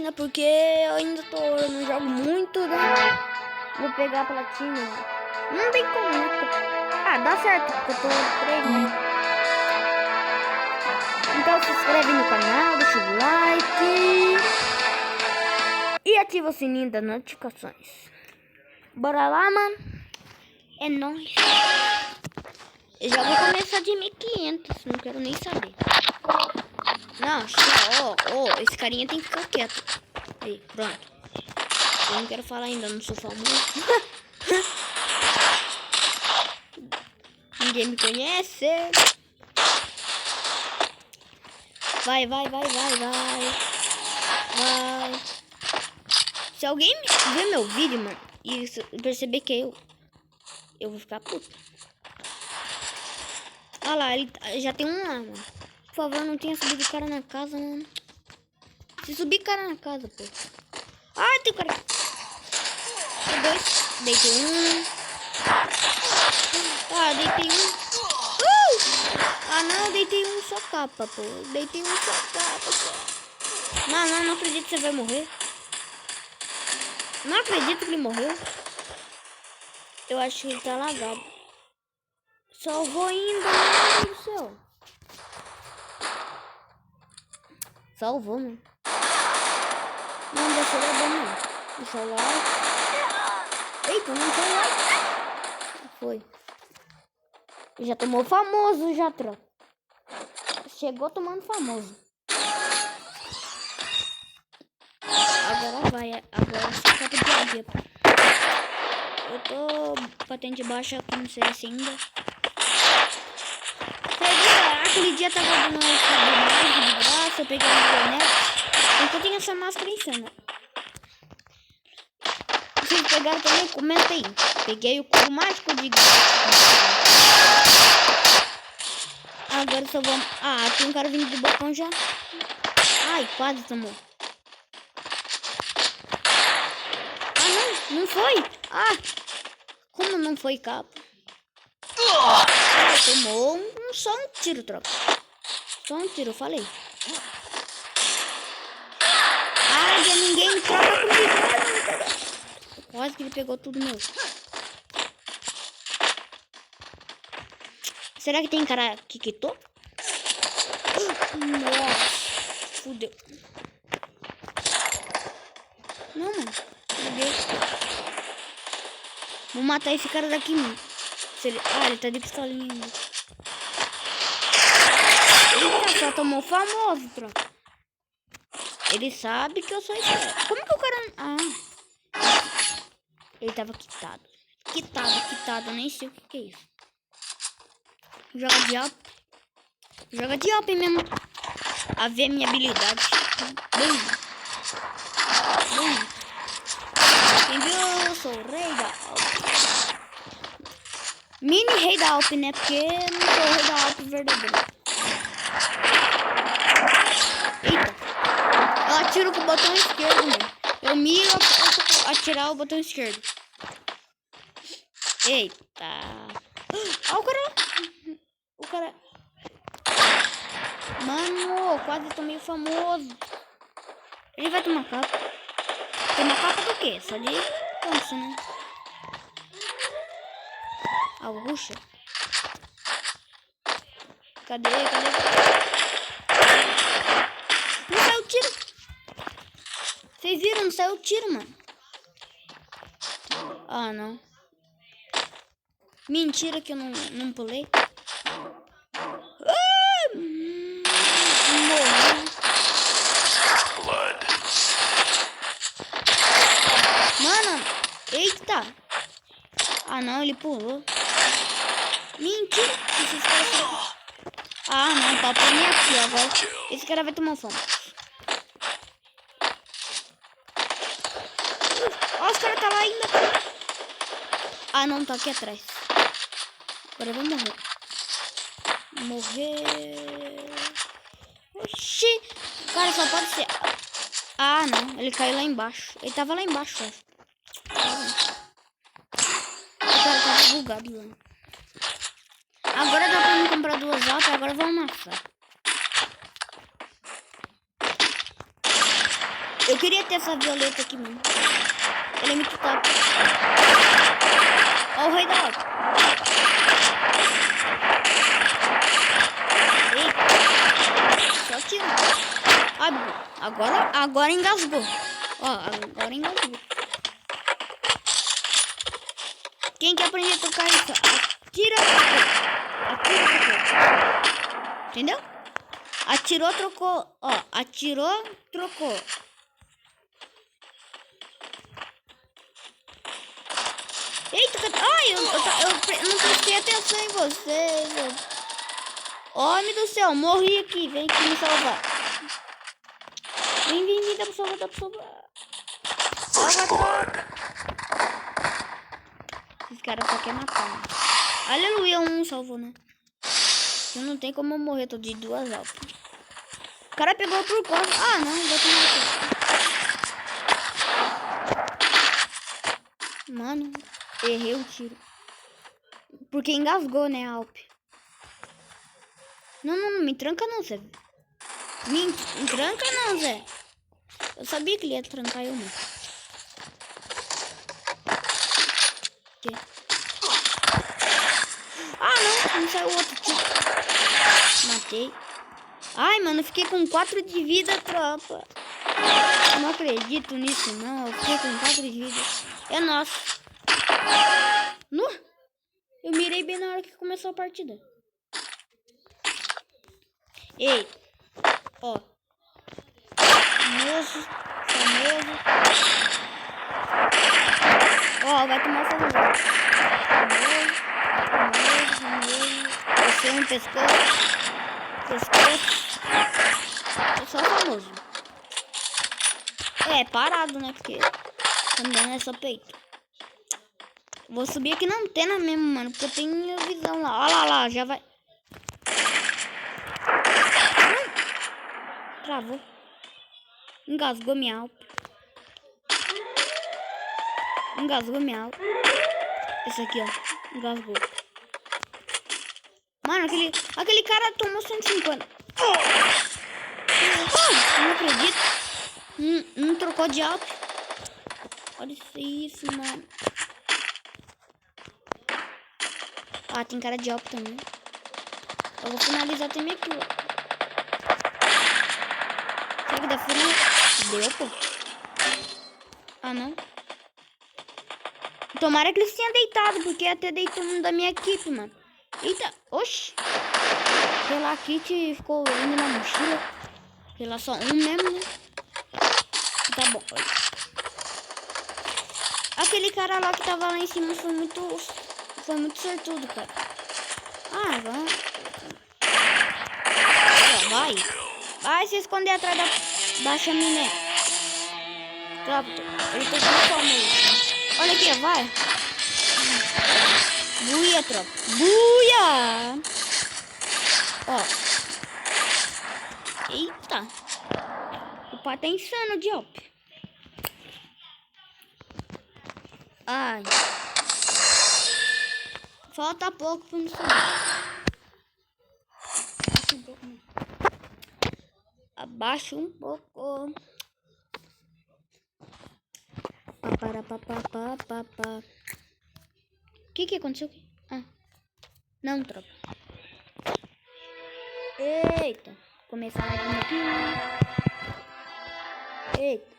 platina, porque eu ainda eu não jogo muito, né? Vou pegar a platina. Não tem como, né? Ah, dá certo, porque eu tô treinando. Então se inscreve no canal, deixa o like e ativa o sininho das notificações. Bora lá, mano. É nóis. Eu já vou começar de 1500, não quero nem saber. Não, ó, esse carinha tem que ficar quieto. Aí, pronto. Eu não quero falar ainda, não sou famoso. Ninguém me conhece. Vai. Se alguém ver meu vídeo, mano, e perceber que eu vou ficar puto. Olha lá, ele já tem um lá, mano. Por favor, não tenha subido o cara na casa, mano. Se subir cara na casa, pô. Ai, tem cara. Tem dois. Deitei um. Ah, deitei um. Ah, não, deitei um só capa, pô. Deitei um só capa, pô. Não acredito que você vai morrer. Não acredito que ele morreu. Eu acho que ele tá lagado. Só vou indo, meu Deus do céu. Salvou, mano. Não, deixa eu dar bom, deixa o like. Eita, não tem like. Foi. Já tomou famoso, já, troca. Chegou tomando famoso. Agora vai. Agora você capa de águia. Eu tô patente baixa com CS ainda. Aquele dia tava dando de graça, eu peguei a internet. Então tem essa máscara insana. Vocês pegaram também? Comenta aí. Peguei o cubo mágico de graça. Agora só vamos... Ah, tem um cara vindo do balcão já. Ai, quase tomou. Ah, não foi. Ah, como não foi, capa? Tomou só um tiro, tropa. Só um tiro, eu falei. Ai, ninguém troca comigo. Quase que ele pegou tudo meu. Será que tem cara que quitou? Nossa, fudeu. Não, mano. Fudeu. Vou matar esse cara daqui, mano. Ele tá de pistolinha ainda. Eita, só tomou famoso, troca. Ele sabe que eu sou esperto. Como que o cara... Ah. Ele tava quitado. Quitado. Nem sei o que é isso. Joga de up mesmo. A ver minha habilidade. Bum. Quem viu? Eu sou o rei da Alp. Mini rei da Alp, né? Porque não sou o rei da Alp verdadeiro. Eita. Eu atiro com o botão esquerdo, mano. Eu miro pra atirar o botão esquerdo. Eita. Olha o cara. Mano, quase tomei famoso. Ele vai tomar capa. Tomar capa do quê? Só de canso, né? A ruxa. Cadê? Não saiu o tiro. Vocês viram? Não saiu o tiro, mano. Ah, não. Mentira que eu não pulei. Morri. Mano, eita. Ah, não, ele pulou. Mentira. Ah, não, papo nem aqui agora. Esse cara vai tomar fome. Ó, os caras tá lá ainda. Ah, não, tá aqui atrás. Agora eu vou morrer. Oxi. Cara, só pode ser... Ah, não. Ele caiu lá embaixo. Ele tava lá embaixo, ó. O cara tava bugado lá. Agora dá pra me comprar 2 altas. Agora eu vou amassar. Eu queria ter essa violeta aqui, mano. Ele é muito top. Ó o rei da água. Eita. Só tiro. Agora engasgou. Ó, agora engasgou. Quem quer aprender a tocar isso? Atira, trocou. Entendeu? Atirou, trocou. Ó, atirou, trocou. Eita, ai, eu não prestei atenção em você. Homem do céu, morri aqui. Vem aqui me salvar. Vem, dá pra salvar. Salva. Esses caras só querem matar, né? Aleluia, um salvou, né? Eu não tem como eu morrer, tô de 2 altas. O cara pegou por conta. Ah, não, vou te matar. Mano, errei o tiro. Porque engasgou, né, Alp? Não me tranca não, Zé. Me tranca não, Zé. Eu sabia que ele ia trancar eu mesmo. Ah, não saiu outro tiro. Matei. Ai, mano, fiquei com 4 de vida, tropa. Eu não acredito nisso, não. Eu fiquei com 4 de vida. É nosso. Eu mirei bem na hora que começou a partida. Ei. Ó. Famoso. Ó, vai tomar famoso. Você um pescoço. Eu sou famoso. É, parado, né? Porque também é só peito. Vou subir aqui na antena mesmo, mano. Porque eu tenho visão lá. Olha lá, já vai. Travou. Engasgou minha alma. Esse aqui, ó. Engasgou. Mano, aquele cara tomou 150. Não acredito. Não trocou de alto. Olha isso, mano. Ah, tem cara de alto também. Eu vou finalizar também aqui, ó. Será que dá final? Deu, pô. Ah, não. Tomara que eles tenham deitado, porque até deitou um da minha equipe, mano. Eita, oxi. Pela kit ficou indo na mochila. Pela só um mesmo, né? Tá bom. Aquele cara lá que tava lá em cima foi muito sortudo, cara. Ah, vai se esconder atrás da chaminé. Tropa, ele tá com fome. Olha aqui, vai. Buia, tropa. Buia! Ó. Eita. O pai tá insano de op. Ai. Falta pouco pra não subir. Abaixa um pouco. O que aconteceu aqui? Ah. Não, tropa. Eita. Começar a vir aqui. Eita.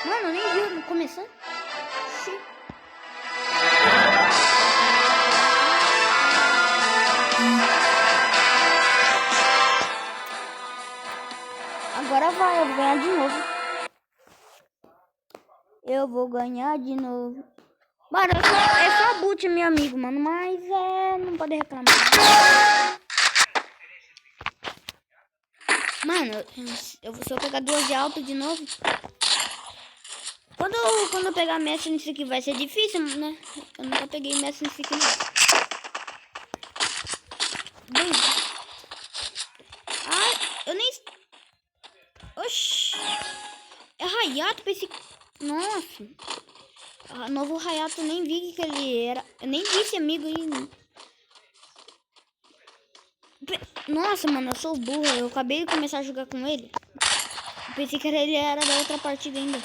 Mano, nem viu começando. Sim. Agora vai, eu vou ganhar de novo. Eu vou ganhar de novo. Mano, é só boot, meu amigo, mano. Mas não pode reclamar. Mano, se eu pegar 2 de alto de novo. Quando eu pegar mestre nisso aqui vai ser difícil, né? Eu nunca peguei mestre nisso aqui, não. Bem. Ah, eu nem... Oxi. É Hayato pra esse... Nossa. Novo Hayato, nem vi que ele era. Eu nem vi esse amigo aí. Nossa, mano, eu sou burro. Eu acabei de começar a jogar com ele. pensei que ele era da outra partida ainda.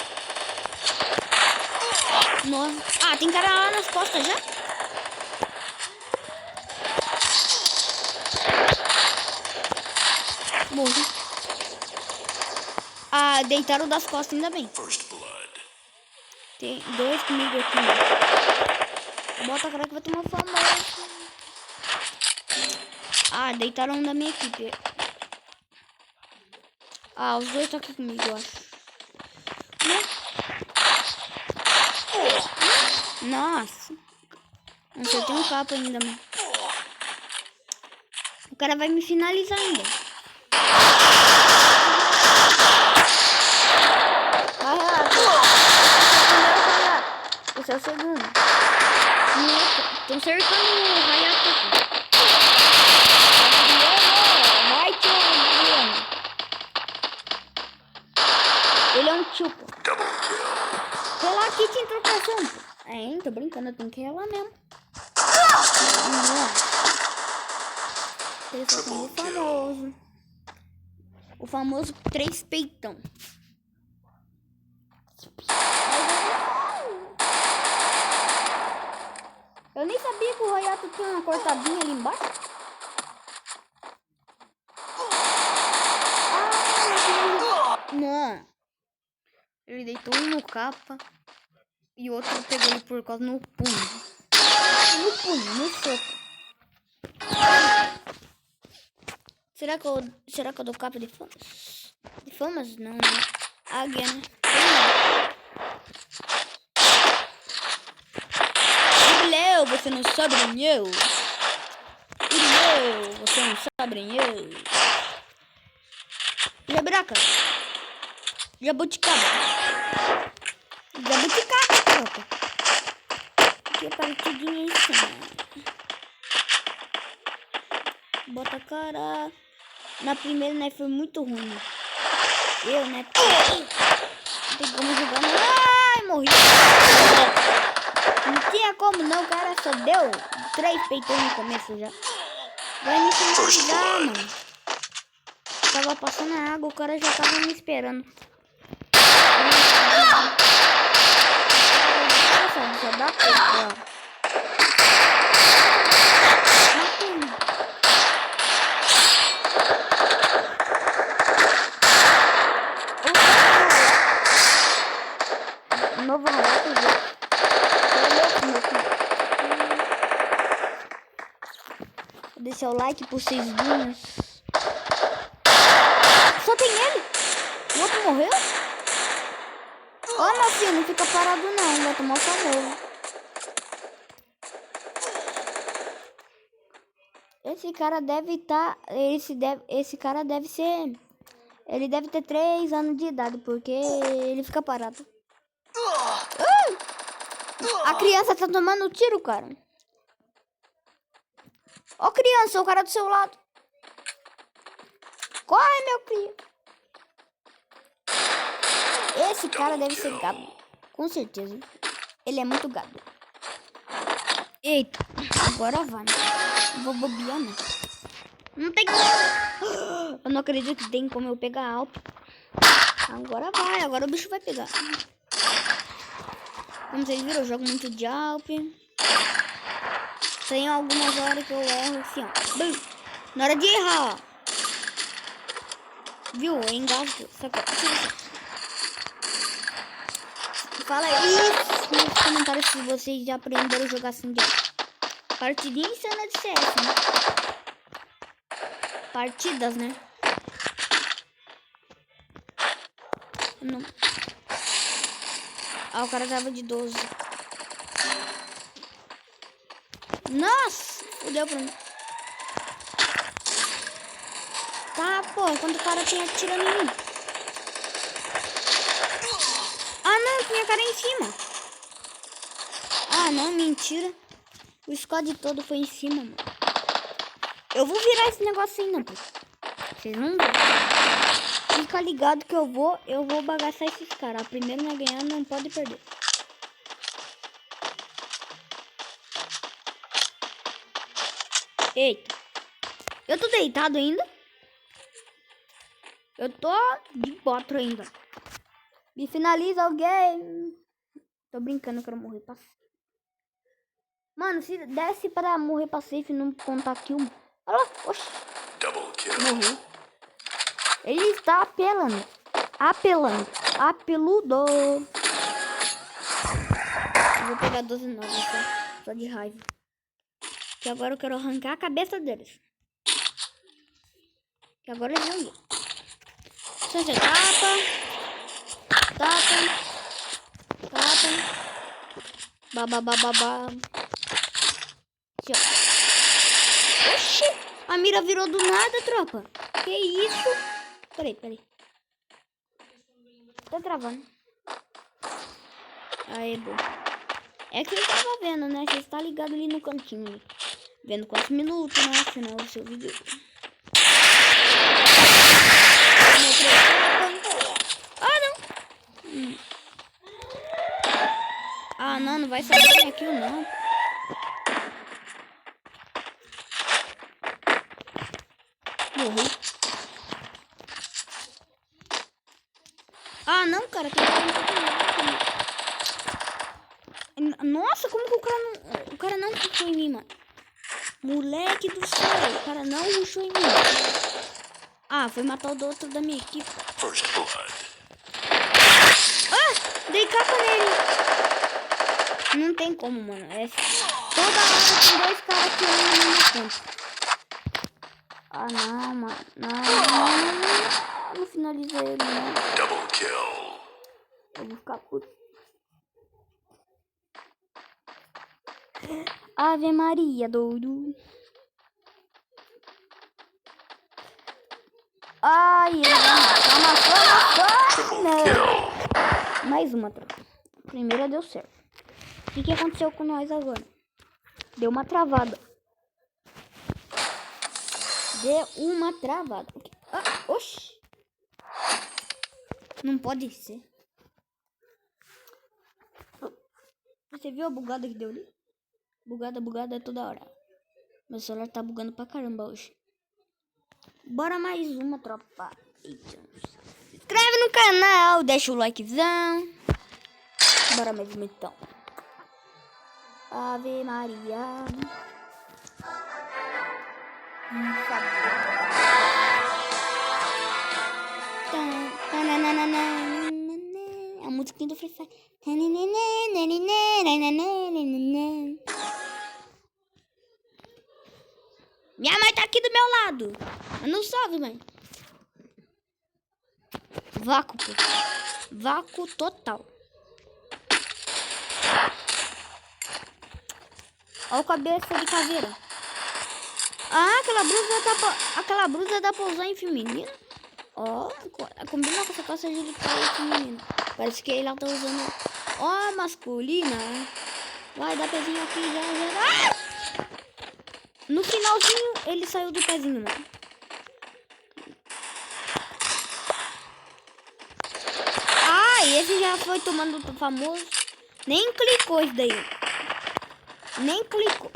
Nossa. Ah, tem cara lá nas costas já? Morri. Ah, deitaram das costas, ainda bem. Tem 2 comigo aqui. Bota a cara que vai tomar famoso. Ah, deitaram um da minha equipe. Ah, os 2 estão aqui comigo, eu acho. Nossa. Não sei, tem um capa ainda, mano. O cara vai me finalizar ainda. Vai, Renato. Esse é o segundo. Estão cercando o Hayato aqui. Vai, tio. Ele é um tipo. Relar aqui te introdução. É, tô brincando, eu tenho que relar mesmo. Ele só tem o famoso. O famoso 3 peitão. Eu nem sabia que o Hayato tinha uma cortadinha ali embaixo. Não. Ele deitou um no capa e o outro pegou ele por causa no punho. No punho, no soco. Será que eu dou capa de famas? De famas? Não, né? Águia, né? Irileu, você não sabe nem eu. Irileu, você não sabe nem eu. Jabraca. Jabuticaba. Jabuticaba, tropa. Que partidinha insana. Bota a cara. Na primeira, né, foi muito ruim. Eu, né? Não tem como jogar. Ai, morri. Não tinha como não, o cara só deu 3 peitões no começo já. Vai me finalizar, mano. Tava passando a água, o cara já tava me esperando. Só dá peitão. Novo rato, deixa o like por 6 dias. Só tem ele? O outro morreu? Ó, meu filho, não fica parado não, vai tomar favor. Esse cara deve estar... Esse cara deve ser... Ele deve ter 3 anos de idade, porque ele fica parado. A criança tá tomando tiro, cara. Ó, criança, o cara do seu lado. Corre, meu filho. Esse cara deve ser gado. Com certeza. Ele é muito gado. Eita, agora vai. Vou bobear, né? Não tem como. Eu não acredito que tem como eu pegar Alp. Agora vai, agora o bicho vai pegar. Como vocês viram, eu jogo muito de Alp. Tem algumas horas que eu erro assim, ó. Na hora de errar, ó. Viu? Eu engasgo. Fala aí nos comentários se vocês já aprenderam a jogar assim de partidinha insana de CS, né? Partidas, né? Não. Ah, o cara tava de 12. Nossa! Fudeu pra mim. Tá, pô, enquanto o cara tinha atirando em mim. Ah, não, tinha cara em cima. Ah, não, mentira. O squad todo foi em cima, mano. Eu vou virar esse negócio aí, não, pô. Vocês não vão. Fica ligado que eu vou bagaçar esses caras. A primeira a ganhar não pode perder. Eita. Eu tô deitado ainda? Eu tô de 4 ainda. Me finaliza alguém. Tô brincando, eu quero morrer pra safe. Mano, se desse pra morrer pra safe e não contar kill. Olha lá, oxi. Morreu. Ele está apelando. Apeludo. Eu vou pegar 12 novos, só de raiva. Que agora eu quero arrancar a cabeça deles. Que agora eles vão ver. Você tapa. Bababababá. Oxi! A mira virou do nada, tropa. Que isso? Peraí. Tá travando. Aê, boa. É que eu tava vendo, né? Você está ligado ali no cantinho. Ali. Vendo quantos minutos, né? Final do seu vídeo. Ah, não. Ah, não vai sair minha kill, não. Morri. Ah, não, cara. Nossa, como que o cara não rushou em mim, mano? Moleque do céu, o cara não rushou em mim. Ah, foi matar o outro da minha equipe. Ah, dei capa nele. Não tem como, mano. É toda hora tem 2 caras atirando no mesmo tempo. Ah, não, mano. Não finaliza ele, não. Double kill. Eu vou ficar puto. Ave Maria, doido. Ai, ele vai matar. Mais uma, troca. Primeira deu certo. O que aconteceu com nós agora? Deu uma travada. Ah, oxi. Não pode ser. Você viu a bugada que deu ali? Bugada toda hora. Meu celular tá bugando pra caramba hoje. Bora mais uma, tropa. Se inscreve no canal, deixa o likezão. Bora mais uma então. Ave Maria. A musiquinha do Free Fire. Minha mãe tá aqui do meu lado. Eu não soube, mãe. Vácuo, pô. Vácuo total. Olha o cabeça de caveira. Ah, aquela blusa dá pra usar em feminino. Ó, combina com essa calça de feminino. Parece que ela tá usando. Ó, masculina. Vai dar pezinho aqui já. Ah! No finalzinho ele saiu do pezinho, mano. Ah, esse já foi tomando o famoso. Nem clicou isso daí. Nem clicou.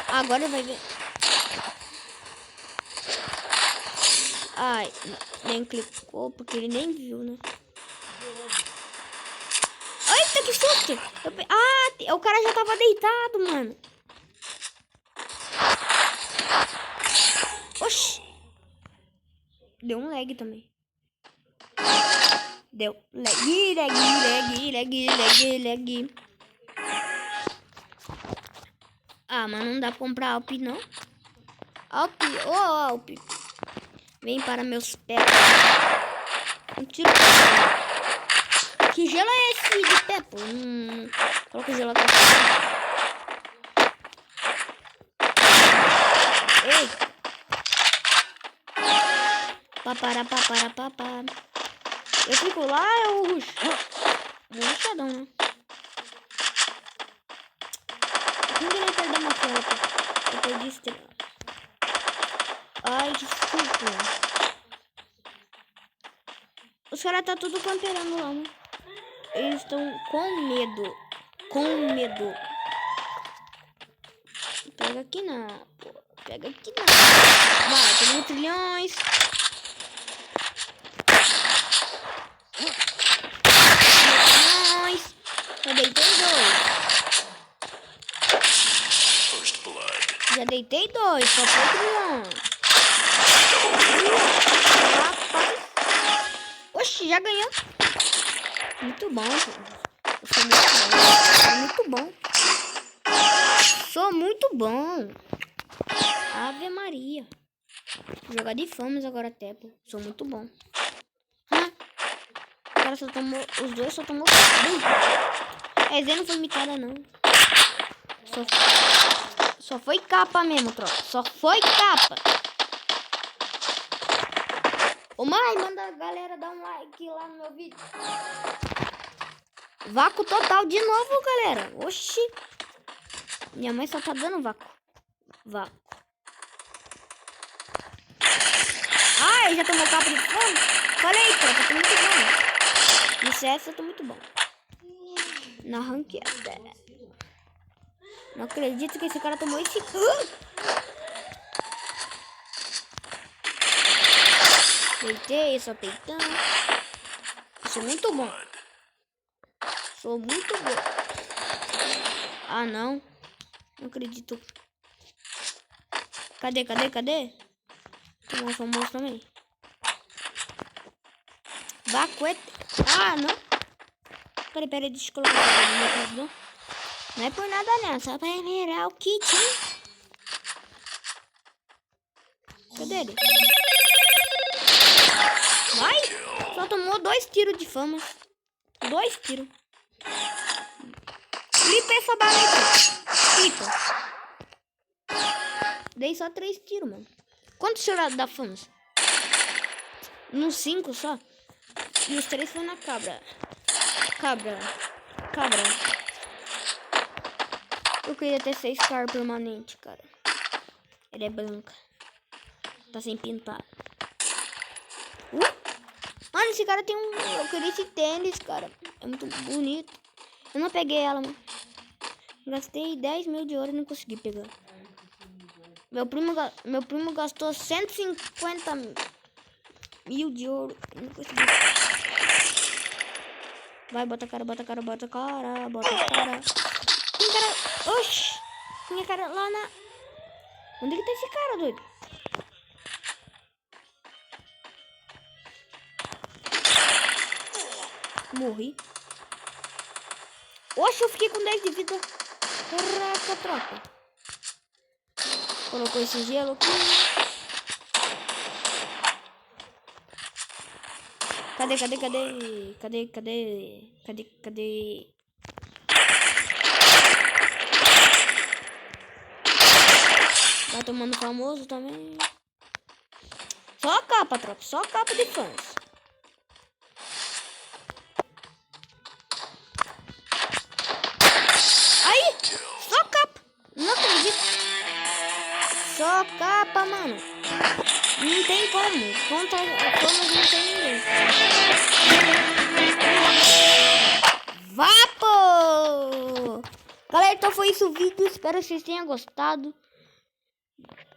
Agora vai ver. Ai, nem clicou porque ele nem viu, né? Eita, que susto! O cara já tava deitado, mano. Oxi. Deu um lag também. Deu lag. Ah, mas não dá pra comprar Alp, não. Alp. Vem para meus pés. Um tiro. Que gelo é esse de pé, pô? Coloca o gelo aqui. Ei. Papá. Eu fico lá, eu ruxo. Ruxadão, né? Ninguém vai perder uma foto. Eu perdi estrela. Ai, desculpa. Os caras tá tudo camperando lá, né? Eles estão com medo. com medo. Pega aqui não. Pega aqui não. Vai, tem trilhões. Trilhões. Já deitei dois. Já deitei dois. Só foi trilhões. Oxi, já ganhou. Muito bom, pô. Eu sou muito bom. Sou muito bom. Ave Maria. Vou jogar de famas agora até, pô. Sou muito bom. O cara só tomou... Os dois só tomou... Esse não foi imitada, não. Só foi capa mesmo, tropa. Só foi capa. Ô mãe, manda a galera dar um like lá no meu vídeo. Vácuo total de novo, galera. Oxi. Minha mãe só tá dando vácuo. Ai, já tomou capa de fogo? Falei, tropa, tô muito bom. No CS eu tô muito bom. Na ranqueada. Não acredito que esse cara tomou esse... Deitei, só peitando. Sou muito bom. Sou muito bom. Ah, não. Não acredito. Cadê? Tomou famoso também. Vacuete. Ah, não. Peraí, deixa eu colocar no meu cartão. Não é por nada não, só pra virar o kit, hein? Cadê ele? Vai! Só tomou 2 tiros de fama. 2 tiros. Clipa essa bala aí. Clipa. Dei só 3 tiros, mano. Quantos tiros da fama? No 5 só. E os 3 foi na cabra. Cabra. Eu queria ter 6 car permanente, cara. Ele é branca. Tá sem pintar. Mano, esse cara tem um... Eu queria esse tênis, cara. É muito bonito. Eu não peguei ela, mano. Gastei 10 mil de ouro e não consegui pegar. Meu primo gastou 150 mil de ouro e não consegui. Vai, bota a cara. Tem cara... Oxi! Tinha cara lá na... Onde que tá esse cara, doido? Morri. Oxe, eu fiquei com 10 de vida. Caraca, tropa. Colocou esse gelo aqui. Cadê? Tá tomando famoso também. Só a capa, tropa. Só a capa de fãs. Aí! Só capa. Não acredito. Só capa, mano. Não tem como. Contra como não tem ninguém. Vapo! Galera, então foi isso o vídeo. Espero que vocês tenham gostado.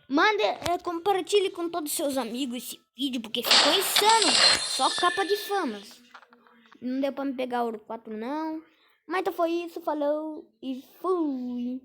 Mande, compartilhe com todos os seus amigos esse vídeo, porque ficou insano. Só capa de famas. Não deu pra me pegar ouro 4 não. Mas então foi isso, falou e fui.